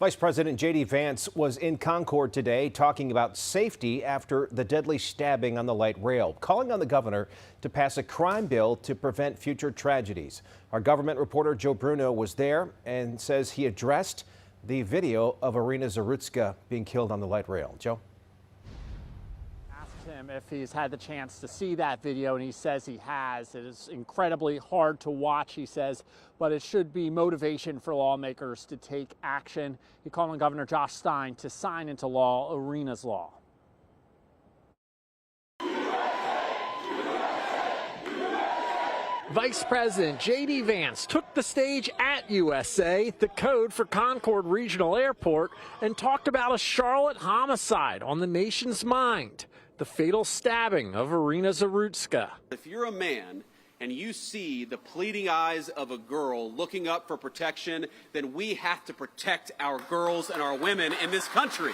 Vice President JD Vance was in Concord today talking about safety after the deadly stabbing on the light rail, calling on the governor to pass a crime bill to prevent future tragedies. Our government reporter Joe Bruno was there and says he addressed the video of Irina Zarutska being killed on the light rail. Joe? Asked him if he's had the chance to see that video, and he says he has. It is incredibly hard to watch, he says, but it should be motivation for lawmakers to take action. He called on Governor Josh Stein to sign into law Irina's law. Vice President JD Vance took the stage at USA, the code for Concord Regional Airport, and talked about a Charlotte homicide on the nation's mind, the fatal stabbing of Irina Zarutska. If you're a man and you see the pleading eyes of a girl looking up for protection, then we have to protect our girls and our women in this country.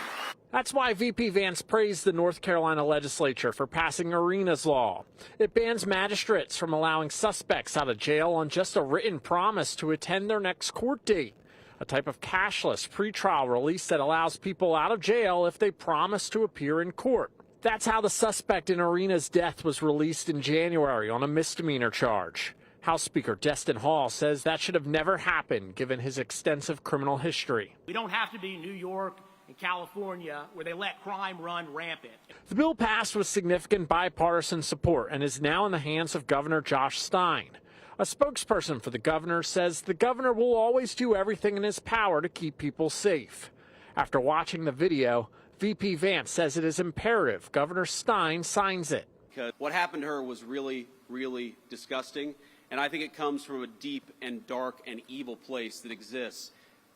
That's why VP Vance praised the North Carolina legislature for passing Irina's law. It bans magistrates from allowing suspects out of jail on just a written promise to attend their next court date, a type of cashless pretrial release that allows people out of jail if they promise to appear in court. That's how the suspect in Irina's death was released in January on a misdemeanor charge. House Speaker Destin Hall says that should have never happened given his extensive criminal history. We don't have to be New York and California where they let crime run rampant. The bill passed with significant bipartisan support and is now in the hands of Governor Josh Stein. A spokesperson for the governor says the governor will always do everything in his power to keep people safe. After watching the video, VP Vance says it is imperative Governor Stein signs it. Because what happened to her was really, really disgusting, and I think it comes from a deep and dark and evil place that exists.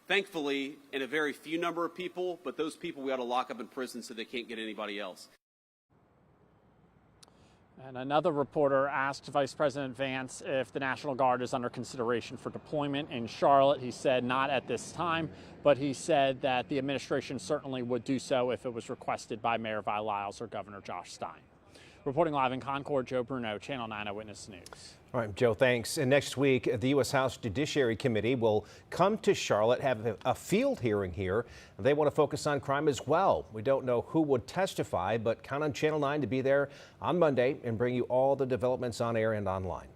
Thankfully, in a very few number of people, but those people we ought to lock up in prison so they can't get anybody else. And another reporter asked Vice President Vance if the National Guard is under consideration for deployment in Charlotte. He said not at this time, but he said that the administration certainly would do so if it was requested by Mayor Vi Lyles or Governor Josh Stein. Reporting live in Concord, Joe Bruno, Channel 9 Eyewitness News. All right, Joe, thanks. And next week, the U.S. House Judiciary Committee will come to Charlotte, have a field hearing here. They want to focus on crime as well. We don't know who would testify, but count on Channel 9 to be there on Monday and bring you all the developments on air and online.